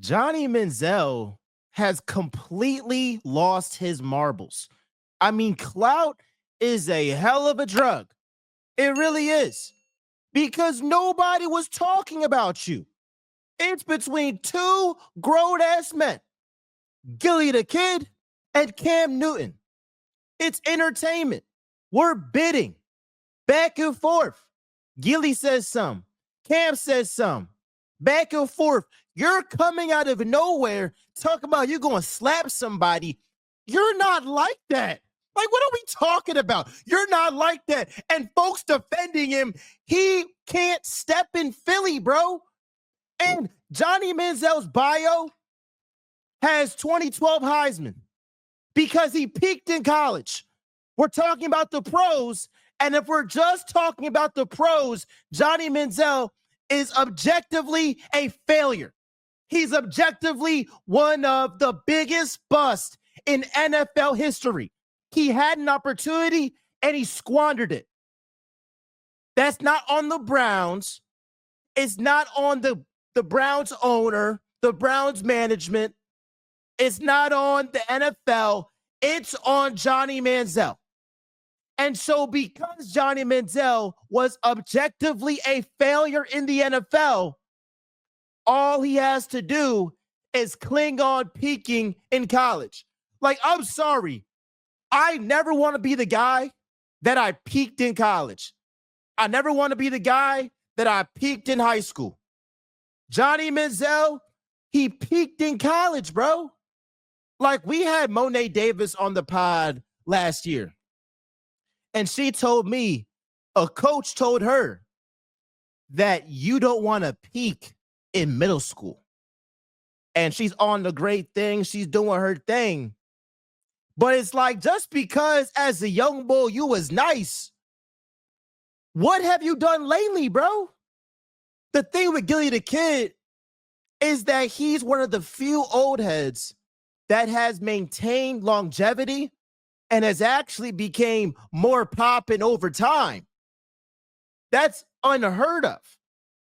Johnny Manziel has completely lost his marbles. I mean, clout is a hell of a drug. It really is. Because nobody was talking about you. It's between two grown ass men, Gillie the Kid and Cam Newton. It's entertainment. We're bidding back and forth. Gillie says some, Cam says some, back and forth. You're coming out of nowhere talking about you're going to slap somebody. You're not like that. Like, what are we talking about? You're not like that. And folks defending him, he can't step in Philly, bro. And Johnny Manziel's bio has 2012 Heisman because he peaked in college. We're talking about the pros. And if we're just talking about the pros, Johnny Manziel is objectively a failure. He's objectively one of the biggest busts in NFL history. He had an opportunity and he squandered it. That's not on the Browns. It's not on the Browns owner, the Browns management. It's not on the NFL. It's on Johnny Manziel. And so because Johnny Manziel was objectively a failure in the NFL, all he has to do is cling on peaking in college. Like, I'm sorry. I never want to be the guy that I peaked in college. I never want to be the guy that I peaked in high school. Johnny Manziel, he peaked in college, bro. Like, we had Monet Davis on the pod last year. And she told me, a coach told her that you don't want to peak in middle school. And she's on the great thing. She's doing her thing. But it's like, just because as a young bull you was nice, what have you done lately, bro? The thing with Gillie the Kid is that he's one of the few old heads that has maintained longevity and has actually became more poppin' over time. That's unheard of.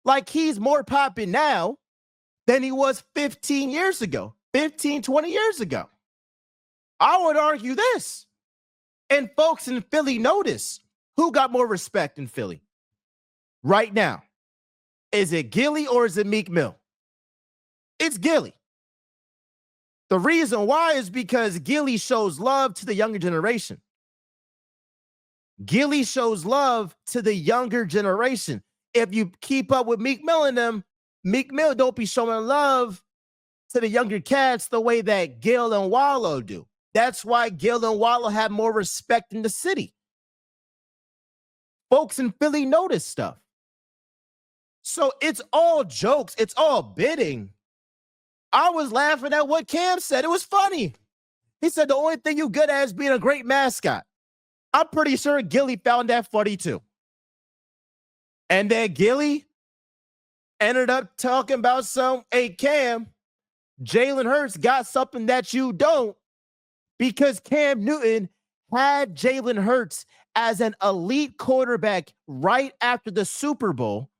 Like, he's more poppin' now than he was 15 years ago, 15, 20 years ago. I would argue this. And folks in Philly notice who got more respect in Philly right now. Is it Gillie or is it Meek Mill? It's Gillie. The reason why is because Gillie shows love to the younger generation. Gillie shows love to the younger generation. If you keep up with Meek Mill and them, Meek Mill don't be showing love to the younger cats the way that Gil and Wallow do. That's why Gil and Wallow have more respect in the city. Folks in Philly notice stuff. So it's all jokes. It's all bidding. I was laughing at what Cam said. It was funny. He said the only thing you good at is being a great mascot. I'm pretty sure Gillie found that funny too. And then Gillie ended up talking about hey, Cam, Jalen Hurts got something that you don't, because Cam Newton had Jalen Hurts as an elite quarterback right after the Super Bowl.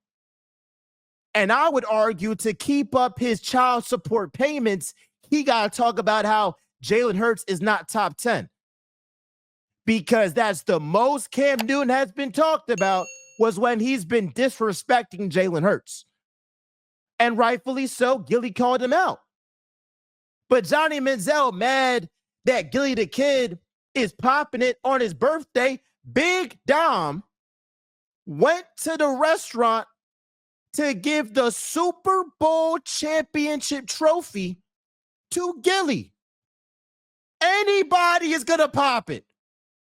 And I would argue to keep up his child support payments, he got to talk about how Jalen Hurts is not top 10. Because that's the most Cam Newton has been talked about, was when he's been disrespecting Jalen Hurts. And rightfully so, Gillie called him out. But Johnny Manziel mad that Gillie the Kid is popping it on his birthday. Big Dom went to the restaurant to give the Super Bowl championship trophy to Gillie. Anybody is going to pop it.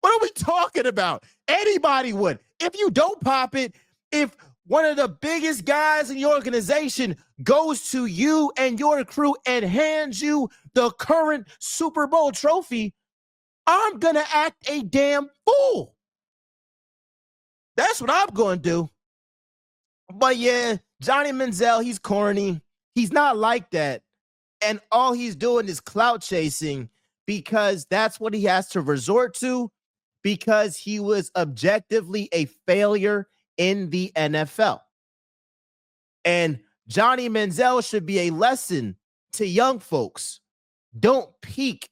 What are we talking about? Anybody would. If you don't pop it, if one of the biggest guys in your organization goes to you and your crew and hands you the current Super Bowl trophy, I'm going to act a damn fool. That's what I'm going to do. But yeah, Johnny Manziel, he's corny. He's not like that. And all he's doing is clout chasing, because that's what he has to resort to, because he was objectively a failure in the NFL. And Johnny Manziel should be a lesson to young folks, don't peak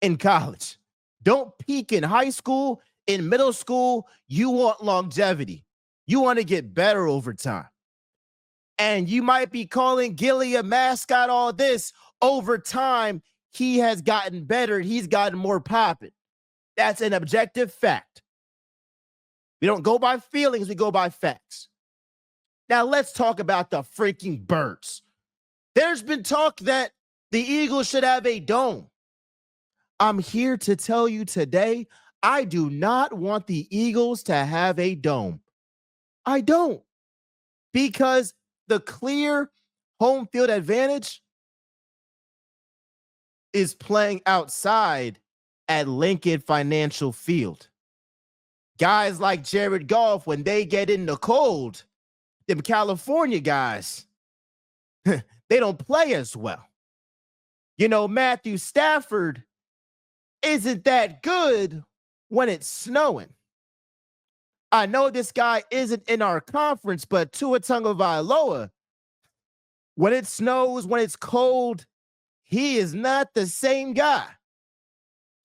in college. Don't peak in high school, in middle school. You want longevity. You want to get better over time. And you might be calling Gillie a mascot, all this. Over time, he has gotten better. He's gotten more popping. That's an objective fact. We don't go by feelings, we go by facts. Now, let's talk about the freaking birds. There's been talk that the Eagles should have a dome. I'm here to tell you today, I do not want the Eagles to have a dome. I don't. Because the clear home field advantage is playing outside at Lincoln Financial Field. Guys like Jared Goff, when they get in the cold, them California guys, they don't play as well. You know, Matthew Stafford isn't that good when it's snowing. I know this guy isn't in our conference, but Tua Tagovailoa, when it snows, when it's cold, he is not the same guy.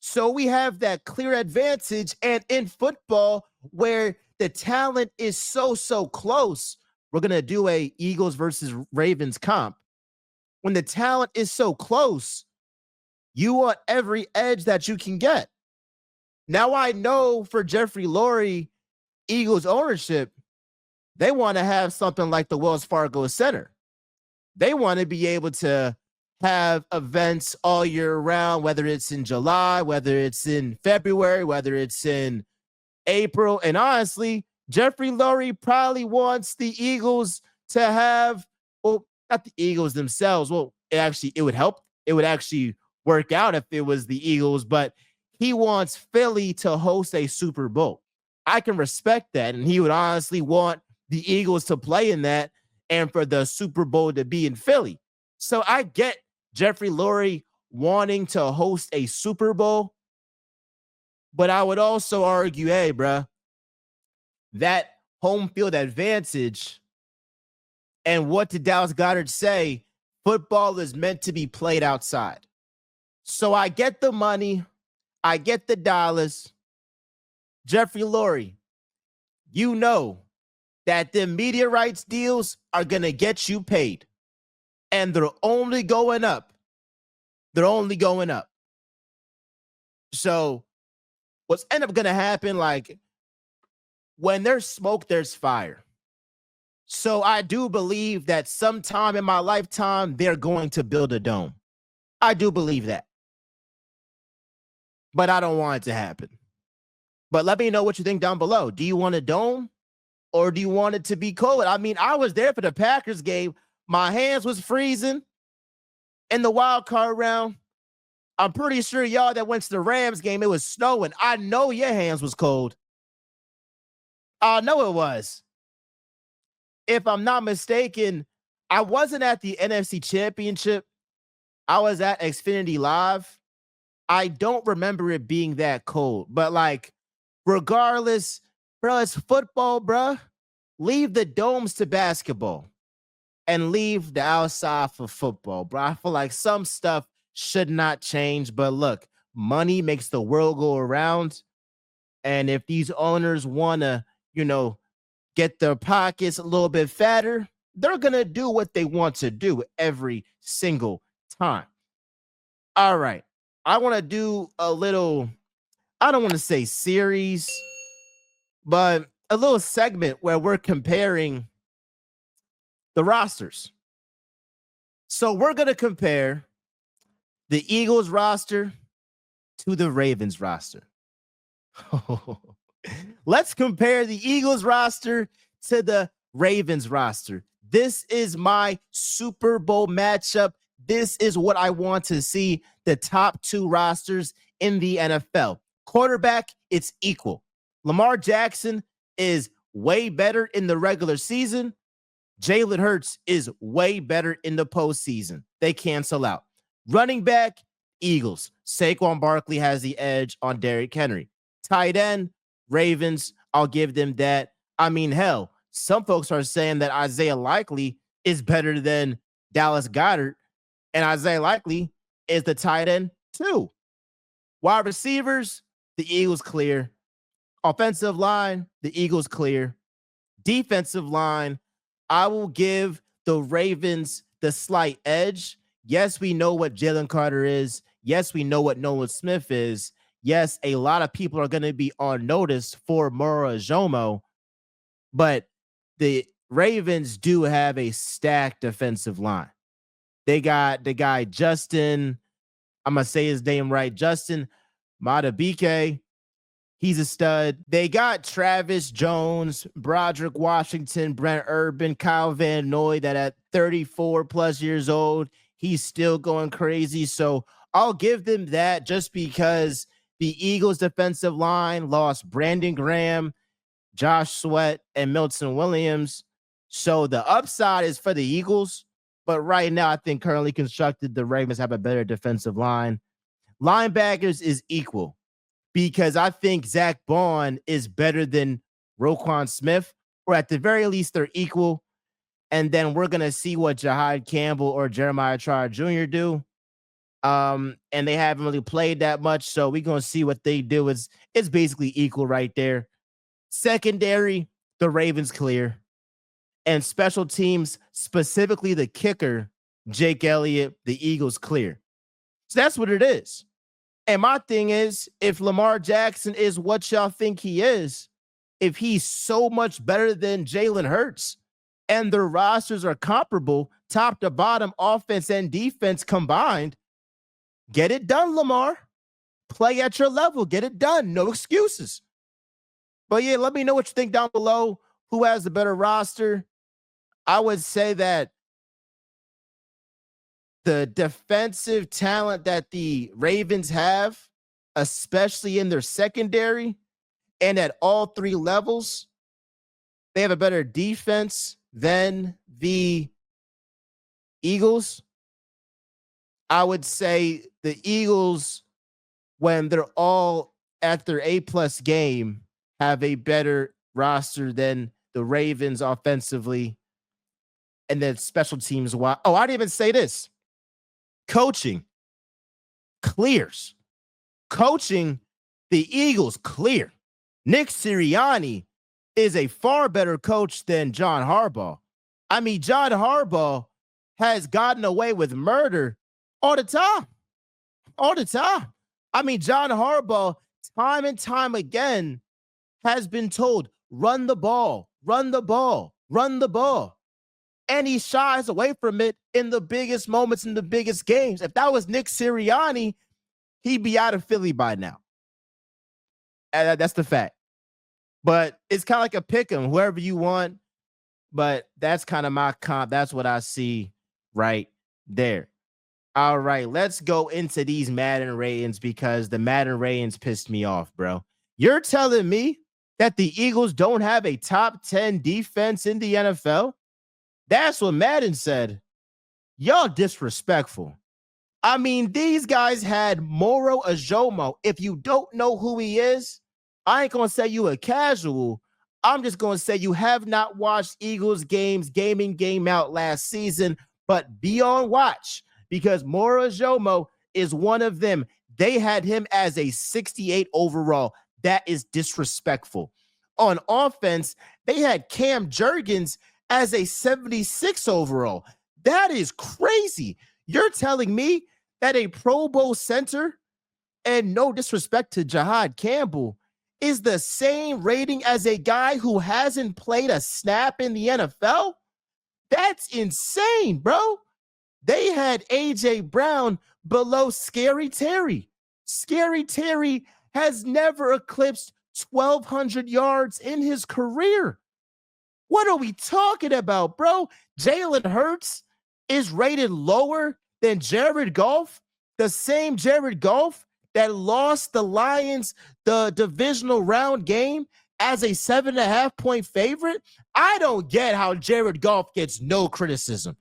So we have that clear advantage. And in football, where the talent is so close, we're going to do a Eagles versus Ravens comp. When the talent is so close, you want every edge that you can get. Now, I know for Jeffrey Lurie, Eagles ownership, they want to have something like the Wells Fargo Center. They want to be able to have events all year round, whether it's in July, whether it's in February, whether it's in April. And honestly, Jeffrey Lurie probably wants the Eagles to have, well, not the Eagles themselves. Well, it would help. It would actually work out if it was the Eagles, but he wants Philly to host a Super Bowl. I can respect that. And he would honestly want the Eagles to play in that and for the Super Bowl to be in Philly. So I get Jeffrey Lurie wanting to host a Super Bowl, but I would also argue, hey, bro, that home field advantage, and what did Dallas Goedert say? Football is meant to be played outside. So I get the money. I get the dollars. Jeffrey Lurie, you know that the media rights deals are going to get you paid. And they're only going up. They're only going up. So what's end up going to happen, like, when there's smoke, there's fire. So I do believe that sometime in my lifetime, they're going to build a dome. I do believe that. But I don't want it to happen. But let me know what you think down below. Do you want a dome or do you want it to be cold? I mean, I was there for the Packers game. My hands was freezing in the wild card round. I'm pretty sure y'all that went to the Rams game, it was snowing. I know your hands was cold. I know it was. If I'm not mistaken, I wasn't at the NFC Championship. I was at Xfinity Live. I don't remember it being that cold. But, like, regardless, bro, it's football, bro. Leave the domes to basketball and leave the outside for football, bro. I feel like some stuff should not change. But look, money makes the world go around. And if these owners want to, get their pockets a little bit fatter, they're going to do what they want to do every single time. All right. I want to do a little, I don't want to say series, but a little segment where we're comparing the rosters. So we're going to compare the Eagles roster to the Ravens roster. Let's compare the Eagles roster to the Ravens roster. This is my Super Bowl matchup. This is what I want to see, the top two rosters in the NFL. Quarterback, it's equal. Lamar Jackson is way better in the regular season. Jalen Hurts is way better in the postseason. They cancel out. Running back, Eagles. Saquon Barkley has the edge on Derrick Henry. Tight end, Ravens. I'll give them that. I mean, hell, some folks are saying that Isaiah Likely is better than Dallas Goedert. And Isaiah Likely is the tight end too. Wide receivers, the Eagles clear. Offensive line, the Eagles clear. Defensive line, I will give the Ravens the slight edge. Yes, we know what Jalen Carter is. Yes, we know what Nolan Smith is. Yes, a lot of people are going to be on notice for Moro Ajomo, but the Ravens do have a stacked defensive line. They got the guy Justin, I'm going to say his name right, Justin Madubuike. He's a stud. They got Travis Jones, Broderick Washington, Brent Urban, Kyle Van Noy, that at 34 plus years old, he's still going crazy. So I'll give them that just because the Eagles defensive line lost Brandon Graham, Josh Sweat, and Milton Williams. So the upside is for the Eagles. But right now, I think currently constructed, the Ravens have a better defensive line. Linebackers is equal, because I think Zach Bond is better than Roquan Smith, or at the very least, they're equal. And then we're going to see what Jahad Campbell or Jeremiah Trotter Jr. do. And they haven't really played that much, so we're going to see what they do. It's basically equal right there. Secondary, the Ravens clear. And special teams, specifically the kicker, Jake Elliott, the Eagles clear. So that's what it is. And my thing is, if Lamar Jackson is what y'all think he is, if he's so much better than Jalen Hurts, and their rosters are comparable, top to bottom, offense and defense combined, get it done, Lamar. Play at your level. Get it done. No excuses. But yeah, let me know what you think down below. Who has the better roster? I would say that the defensive talent that the Ravens have, especially in their secondary and at all three levels, they have a better defense than the Eagles. I would say the Eagles, when they're all at their A+ game, have a better roster than the Ravens offensively. And then special teams. Oh, I didn't even say this. Coaching clears. Coaching, the Eagles clear. Nick Sirianni is a far better coach than John Harbaugh. I mean, John Harbaugh has gotten away with murder all the time. All the time. I mean, John Harbaugh, time and time again, has been told, run the ball, run the ball, run the ball. And he shies away from it in the biggest moments, in the biggest games. If that was Nick Sirianni, he'd be out of Philly by now. And that's the fact. But it's kind of like a pick 'em, whoever you want. But that's kind of my comp. That's what I see right there. All right, let's go into these Madden ratings, because the Madden ratings pissed me off, bro. You're telling me that the Eagles don't have a top 10 defense in the NFL? That's what Madden said. Y'all disrespectful. I mean, these guys had Moro Ajomo. If you don't know who he is, I ain't going to say you a casual. I'm just going to say you have not watched Eagles games, game in, game out last season, but be on watch, because Moro Ajomo is one of them. They had him as a 68 overall. That is disrespectful. On offense, they had Cam Jurgens as a 76 overall. That is crazy. You're telling me that a Pro Bowl center, and no disrespect to Jahad Campbell, is the same rating as a guy who hasn't played a snap in the NFL? That's insane, bro. They had A.J. Brown below Scary Terry. Scary Terry has never eclipsed 1,200 yards in his career. What are we talking about, bro? Jalen Hurts is rated lower than Jared Goff, the same Jared Goff that lost the Lions the divisional round game as a 7.5-point favorite. I don't get how Jared Goff gets no criticism.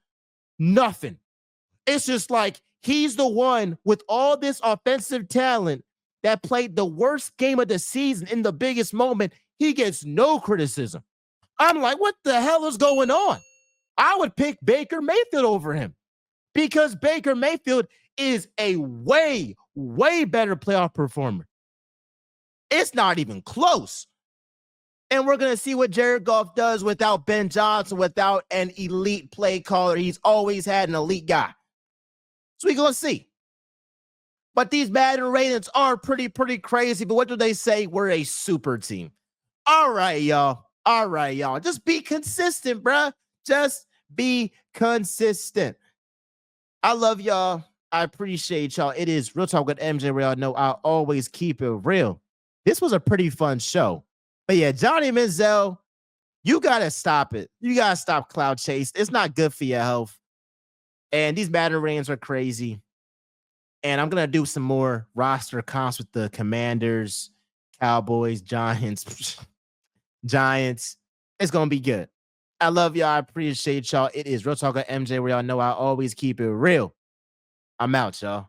Nothing. It's just like he's the one with all this offensive talent that played the worst game of the season in the biggest moment. He gets no criticism. I'm like, what the hell is going on? I would pick Baker Mayfield over him, because Baker Mayfield is a way, way better playoff performer. It's not even close. And we're going to see what Jared Goff does without Ben Johnson, without an elite play caller. He's always had an elite guy. So we're going to see. But these Madden ratings are pretty crazy. But what do they say? We're a super team. All right, y'all. All right, y'all. Just be consistent, bruh. Just be consistent. I love y'all. I appreciate y'all. It is Real Talk with MJ, where y'all know I always keep it real. This was a pretty fun show. But yeah, Johnny Manziel, you got to stop it. You got to stop cloud chase. It's not good for your health. And these Madden ratings are crazy. And I'm going to do some more roster comps with the Commanders, Cowboys, Giants. Giants. It's going to be good. I love y'all. I appreciate y'all. It is Real Talk with MJ, where y'all know I always keep it real. I'm out, y'all.